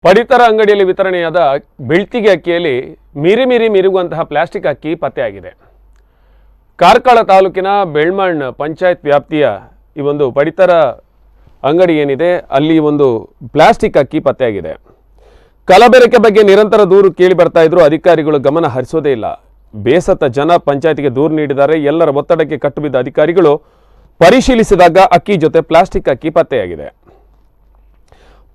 ಪಡಿತರ ಅಂಗಡಿಯಲ್ಲಿ ವಿತರಣೆಯಾದ ಬೆಳ್ತಿಗೆ ಅಕ್ಕಿಯಲ್ಲಿ ಮಿರುಗುವಂತಹ ಪ್ಲಾಸ್ಟಿಕ್ ಅಕ್ಕಿ ಪತ್ತೆಯಾಗಿದೆ. ಕಾರ್ಕಳ ತಾಲೂಕಿನ ಬೆಳ್ಮಣ್ ಪಂಚಾಯತ್ ವ್ಯಾಪ್ತಿಯ ಈ ಒಂದು ಪಡಿತರ ಅಂಗಡಿ ಏನಿದೆ ಅಲ್ಲಿ ಒಂದು ಪ್ಲಾಸ್ಟಿಕ್ ಅಕ್ಕಿ ಪತ್ತೆಯಾಗಿದೆ. ಕಲಬೆರಕೆ ಬಗ್ಗೆ ನಿರಂತರ ದೂರು ಕೇಳಿ ಬರ್ತಾ ಇದ್ರು, ಅಧಿಕಾರಿಗಳು ಗಮನ ಹರಿಸೋದೇ ಇಲ್ಲ. ಬೇಸತ್ತ ಜನ ಪಂಚಾಯತ್ಗೆ ದೂರು ನೀಡಿದ್ದಾರೆ. ಎಲ್ಲರ ಒತ್ತಡಕ್ಕೆ ಕಟ್ಟುಬಿದ್ದ ಅಧಿಕಾರಿಗಳು ಪರಿಶೀಲಿಸಿದಾಗ ಅಕ್ಕಿ ಜೊತೆ ಪ್ಲಾಸ್ಟಿಕ್ ಅಕ್ಕಿ ಪತ್ತೆಯಾಗಿದೆ.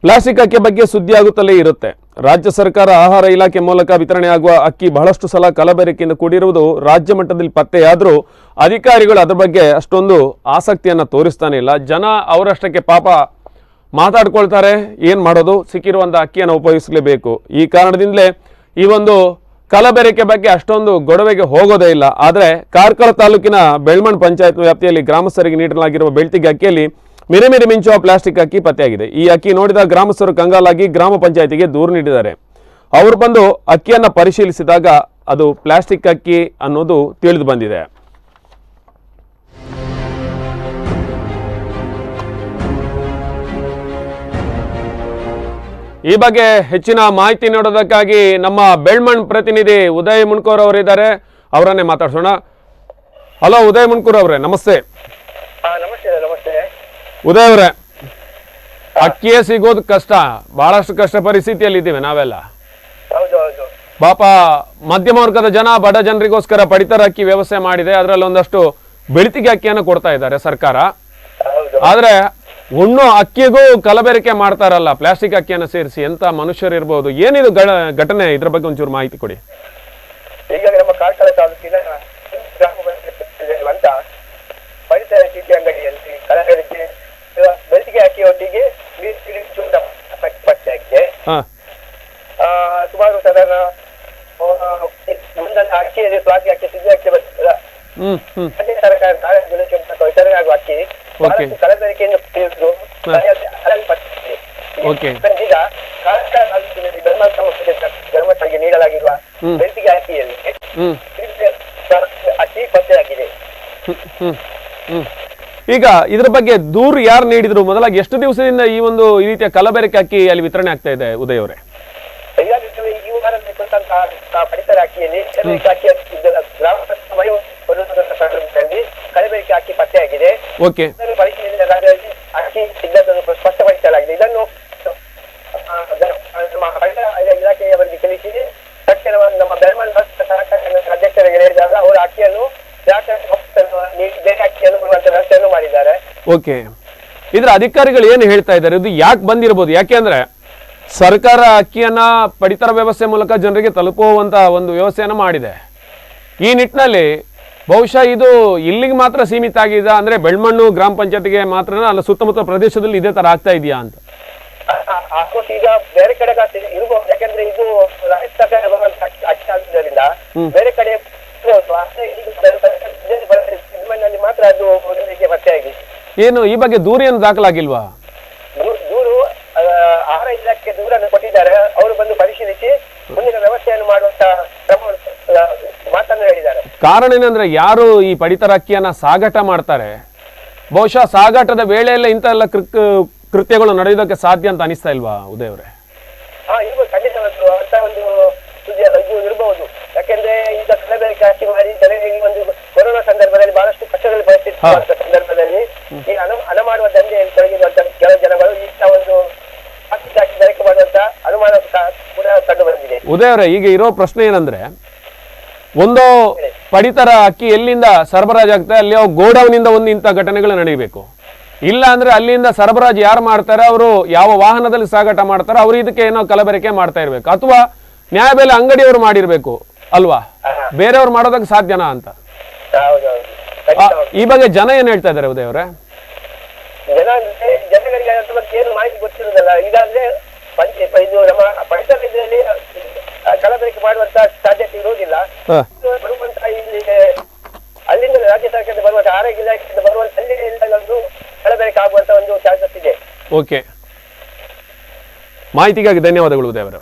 ಪ್ಲಾಸ್ಟಿಕ್ ಅಕ್ಕಿ ಬಗ್ಗೆ ಸುದ್ದಿ ಆಗುತ್ತಲೇ ಇರುತ್ತೆ. ರಾಜ್ಯ ಸರ್ಕಾರ ಆಹಾರ ಇಲಾಖೆ ಮೂಲಕ ವಿತರಣೆಯಾಗುವ ಅಕ್ಕಿ ಬಹಳಷ್ಟು ಸಲ ಕಲಬೆರಕೆಯಿಂದ ಕೂಡಿರುವುದು ರಾಜ್ಯ ಮಟ್ಟದಲ್ಲಿ ಪತ್ತೆಯಾದರೂ ಅಧಿಕಾರಿಗಳು ಅದರ ಬಗ್ಗೆ ಅಷ್ಟೊಂದು ಆಸಕ್ತಿಯನ್ನು ತೋರಿಸ್ತಾನೆ ಇಲ್ಲ. ಜನ ಅವರಷ್ಟಕ್ಕೆ ಪಾಪ ಮಾತಾಡ್ಕೊಳ್ತಾರೆ, ಏನು ಮಾಡೋದು, ಸಿಕ್ಕಿರುವಂಥ ಅಕ್ಕಿಯನ್ನು ಉಪಯೋಗಿಸಲೇಬೇಕು. ಈ ಕಾರಣದಿಂದಲೇ ಈ ಒಂದು ಕಲಬೆರಕೆ ಬಗ್ಗೆ ಅಷ್ಟೊಂದು ಗೊಡವೆಗೆ ಹೋಗೋದೇ ಇಲ್ಲ. ಆದರೆ ಕಾರ್ಕಳ ತಾಲೂಕಿನ ಬೆಳ್ಮಣ್ ಪಂಚಾಯತ್ ವ್ಯಾಪ್ತಿಯಲ್ಲಿ ಗ್ರಾಮಸ್ಥರಿಗೆ ನೀಡಲಾಗಿರುವ ಬೆಳ್ತಿಗೆ ಅಕ್ಕಿಯಲ್ಲಿ ಮಿಂಚುವ ಪ್ಲಾಸ್ಟಿಕ್ ಅಕ್ಕಿ ಪತ್ತೆಯಾಗಿದೆ. ಈ ಅಕ್ಕಿ ನೋಡಿದ ಗ್ರಾಮಸ್ಥರು ಕಂಗಾಲಾಗಿ ಗ್ರಾಮ ಪಂಚಾಯತಿಗೆ ದೂರು ನೀಡಿದ್ದಾರೆ. ಅವರು ಬಂದು ಅಕ್ಕಿಯನ್ನು ಪರಿಶೀಲಿಸಿದಾಗ ಅದು ಪ್ಲಾಸ್ಟಿಕ್ ಅಕ್ಕಿ ಅನ್ನೋದು ತಿಳಿದು ಬಂದಿದೆ. ಈ ಬಗ್ಗೆ ಹೆಚ್ಚಿನ ಮಾಹಿತಿ ನೀಡೋದಕ್ಕಾಗಿ ನಮ್ಮ ಬೆಳ್ಮಣ್ ಪ್ರತಿನಿಧಿ ಉದಯ್ ಮುಣ್ಕೂರ್ ಅವರಿದ್ದಾರೆ. ಅವರನ್ನೇ ಮಾತಾಡ್ಸೋಣ. ಹಲೋ ಉದಯ್ ಮುಣ್ಕೂರ್ ಅವರೇ, ನಮಸ್ತೆ. ಉದಯ್ ಅವರೇ, ಅಕ್ಕಿಯೇ ಸಿಗೋದು ಕಷ್ಟ, ಬಹಳಷ್ಟು ಕಷ್ಟ ಪರಿಸ್ಥಿತಿಯಲ್ಲಿ ಇದ್ದೀವಿ ನಾವೆಲ್ಲ. ಪಾಪ ಮಧ್ಯಮ ವರ್ಗದ ಜನ, ಬಡ ಜನರಿಗೋಸ್ಕರ ಪಡಿತರ ಅಕ್ಕಿ ವ್ಯವಸ್ಥೆ ಮಾಡಿದೆ. ಅದರಲ್ಲಿ ಒಂದಷ್ಟು ಬೆಳ್ತಿಗೆ ಅಕ್ಕಿಯನ್ನು ಕೊಡ್ತಾ ಇದ್ದಾರೆ ಸರ್ಕಾರ. ಆದ್ರೆ ಉಣ್ಣು ಅಕ್ಕಿಗೂ ಕಲಬೆರಕೆ ಮಾಡ್ತಾರಲ್ಲ, ಪ್ಲಾಸ್ಟಿಕ್ ಅಕ್ಕಿಯನ್ನು ಸೇರಿಸಿ. ಎಂತ ಮನುಷ್ಯರು ಇರ್ಬೋದು, ಏನಿದು ಘಟನೆ, ಇದ್ರ ಬಗ್ಗೆ ಒಂಚೂರು ಮಾಹಿತಿ ಕೊಡಿ. ಈಗ ನಮ್ಮ ಕಾರ್ಕಳ ತಾಲೂಕಿನ ಅಂತ ಪಡಿತರ ಚೀಟಿ ಅಂಗಡಿಯಲ್ಲಿ ಕಲಬೆರಕೆ ಬೆಳ್ತಿಗೆ ಅಕ್ಕಿಯೊಟ್ಟಿಗೆ ಪತ್ತೆಯಾಗಿದೆ. ಸುಮಾರು ಸಾಧಾರಣ ಒಂದೊಂದು ಅಕ್ಕಿಯಲ್ಲಿ ಪ್ಲಾಸ್ಟಿಕ್ ಅಕ್ಕಿ ಸಿಗಿ ಅಕ್ಕಿ ಬರ್ತದ, ಆಗುವ ಅಕ್ಕಿ ಕಲಬೆರಕೆಯನ್ನು ಈಗ ಧರ್ಮಸ್ಥಳಕ್ಕೆ ನೀಡಲಾಗಿರುವ ಬೆಳ್ತಿಗೆ ಅಕ್ಕಿಯಲ್ಲಿ ಅಕ್ಕಿ ಪತ್ತೆಯಾಗಿದೆ. ಈಗ ಇದ್ರ ಬಗ್ಗೆ ದೂರು ಯಾರು ನೀಡಿದ್ರು? ಮೊದಲಾಗಿ ಎಷ್ಟು ದಿವಸದಿಂದ ಈ ರೀತಿಯ ಕಲಬೆರಕೆ ಅಕ್ಕಿ ಅಲ್ಲಿ ವಿತರಣೆ ಆಗ್ತಾ ಇದೆ ಉದಯ್ ಅವರೇ? ಈ ವಾರದಲ್ಲಿ ಪಡಿತರ ಅಕ್ಕಿಯಲ್ಲಿ ಕಲಬೆರಕೆ ಅಕ್ಕಿ ಪತ್ತೆಯಾಗಿದೆ. ಪರಿಶೀಲನೆ ಅಕ್ಕಿ ಸಿದ್ದನ್ನು ಸ್ಪಷ್ಟಪಡಿಸಲಾಗಿದೆ. ಇದನ್ನು ಇಲಾಖೆಯವರಿಗೆ ತಿಳಿಸಿ ತಕ್ಷಣ ನಮ್ಮ ಬೆಳ್ಮಣ್ ಅಧ್ಯಕ್ಷರಿಗೆ ಹೇಳಿದಾಗ ಅವರು ಅಕ್ಕಿಯನ್ನು ವ್ಯವಸ್ಥೆಯನ್ನು ಮಾಡಿದ್ದಾರೆ. ಓಕೆ, ಇದ್ರ ಅಧಿಕಾರಿಗಳು ಏನು ಹೇಳ್ತಾ ಇದ್ದಾರೆ? ಇದು ಯಾಕೆ ಬಂದಿರಬಹುದು? ಯಾಕೆಂದ್ರೆ ಸರ್ಕಾರ ಅಕ್ಕಿಯನ್ನ ಪಡಿತರ ವ್ಯವಸ್ಥೆ ಮೂಲಕ ಜನರಿಗೆ ತಲುಪುವಂತ ಒಂದು ವ್ಯವಸ್ಥೆಯನ್ನು ಮಾಡಿದೆ. ಈ ನಿಟ್ಟಿನಲ್ಲಿ ಬಹುಶಃ ಇದು ಇಲ್ಲಿಗೆ ಮಾತ್ರ ಸೀಮಿತ ಆಗಿದೆ ಅಂದ್ರೆ ಬೆಳ್ಮಣ್ಣು ಗ್ರಾಮ ಪಂಚಾಯತಿಗೆ ಮಾತ್ರ ಅಲ್ಲ, ಸುತ್ತಮುತ್ತ ಪ್ರದೇಶದಲ್ಲಿ ಇದೇ ತರ ಆಗ್ತಾ ಇದೆಯಾ ಅಂತ? ಈಗ ಬೇರೆ ಕಡೆ ಇರಬಹುದು, ಯಾಕಂದ್ರೆ ಇದು ಅಕ್ಕಿ ಆದ್ರಿಂದ ಬೇರೆ ಕಡೆ ಮಾತ್ರ ಅದು ಪತ್ತೆಯಾಗಿದೆ. ಏನು ಈ ಬಗ್ಗೆ ದೂರು ಏನು ದಾಖಲಾಗಿಲ್ವಾ? ದೂರು ಆಹಾರ ಇಲಾಖೆಗೆ ದೂರನ್ನು ಕೊಟ್ಟಿದ್ದಾರೆ. ಅವರು ಬಂದು ಪರಿಶೀಲಿಸಿ ಮುಂದಿನ ವ್ಯವಸ್ಥೆಯನ್ನು ಮಾಡುವಂತ ಮಾತನ್ನು ಹೇಳಿದ್ದಾರೆ. ಕಾರಣ ಏನಂದ್ರೆ ಯಾರು ಈ ಪಡಿತರ ಅಕ್ಕಿಯನ್ನ ಸಾಗಾಟ ಮಾಡ್ತಾರೆ, ಬಹುಶಃ ಸಾಗಾಟದ ವೇಳೆಯಲ್ಲೇ ಇಂಥ ಎಲ್ಲ ಕೃತ್ಯಗಳು ನಡೆಯೋದಕ್ಕೆ ಸಾಧ್ಯ ಅಂತ ಅನಿಸ್ತಾ ಇಲ್ವಾ ಉದಯ್ ಅವರೇ? ಇರ್ಬೋದು, ಖಂಡಿತ ಅಂತ ಒಂದು ಇದು ಇರಬಹುದು. ಯಾಕೆಂದ್ರೆ ಈಗ ಕಲಬೆರಕೆ ಅಕ್ಕಿ ಮಾಡಿ ಜನರಿಗೆ ಒಂದು ಕೊರೋನಾ ಸಂದರ್ಭದಲ್ಲಿ ಬಹಳಷ್ಟು ಕಷ್ಟಗಳ ಪರಿಸ್ಥಿತಿ ಸಂದರ್ಭದಲ್ಲಿ ಈ ಹಣ ಮಾಡುವ ದಂಧೆಯಲ್ಲಿ ತೊಡಗಿರುವಂತ ಕೆಲವು ಜನಗಳು ಇಂಥ ಒಂದು ಅಕ್ಕಿ ಬೆರಕೆ ಮಾಡುವಂತ ಅನುಮಾನ ಕೂಡ ಕಂಡು ಬಂದಿದೆ. ಉದಯ್ ಅವರೇ, ಈಗ ಇರೋ ಪ್ರಶ್ನೆ ಏನಂದ್ರೆ, ಒಂದು ಪಡಿತರ ಅಕ್ಕಿ ಎಲ್ಲಿಂದ ಸರಬರಾಜು ಆಗ್ತದೆ ಅಲ್ಲಿ ಗೋಡೌನಿಂದ ಒಂದು ಇಂಥ ಘಟನೆಗಳು ನಡೆಯಬೇಕು. ಇಲ್ಲ ಅಂದ್ರೆ ಅಲ್ಲಿಂದ ಸರಬರಾಜು ಯಾರು ಮಾಡ್ತಾರೆ, ಅವರು ಯಾವ ವಾಹನದಲ್ಲಿ ಸಾಗಾಟ ಮಾಡ್ತಾರೆ, ಅವರು ಇದಕ್ಕೆ ಏನೋ ಕಲಬೆರಕೆ ಮಾಡ್ತಾ ಇರ್ಬೇಕು, ಅಥವಾ ನ್ಯಾಯಬೆಲೆ ಅಂಗಡಿಯವರು ಮಾಡಿರ್ಬೇಕು ಅಲ್ವಾ? ಬೇರೆಯವ್ರು ಮಾಡೋದಕ್ಕೆ ಸಾಧ್ಯನಾ ಅಂತ ಈ ಬಗ್ಗೆ ಜನ ಏನ್ ಹೇಳ್ತಾ ಇದ್ದಾರೆ ಉದಯ್ ಅವರೇ? ಜನಗಳಿಗೆ ಏನು ಮಾಹಿತಿ ಗೊತ್ತಿರುವುದಲ್ಲ. ಇದಾದ್ರೆ ಇದು ನಮ್ಮ ಪಡಿತರ ಇದರಲ್ಲಿ ಕಲಬೆರಕೆ ಮಾಡುವಂತ ಸಾಧ್ಯತೆ ಇರುವುದಿಲ್ಲ. ಬರುವಂತ ಇಲ್ಲಿ ಅಲ್ಲಿಂದ ರಾಜ್ಯ ಸರ್ಕಾರದಿಂದ ಬರುವಂತ ಆರೋಗ್ಯ ಇಲಾಖೆಯಿಂದ ಬರುವಂತ ಅಲ್ಲಿ ಕಲಬೆರಕೆ ಆಗುವಂತ ಒಂದು ಚಾನ್ಸಸ್ ಇದೆ. ಓಕೆ, ಮಾಹಿತಿಗಾಗಿ ಧನ್ಯವಾದಗಳು ಉದಯ್ ಅವರೇ.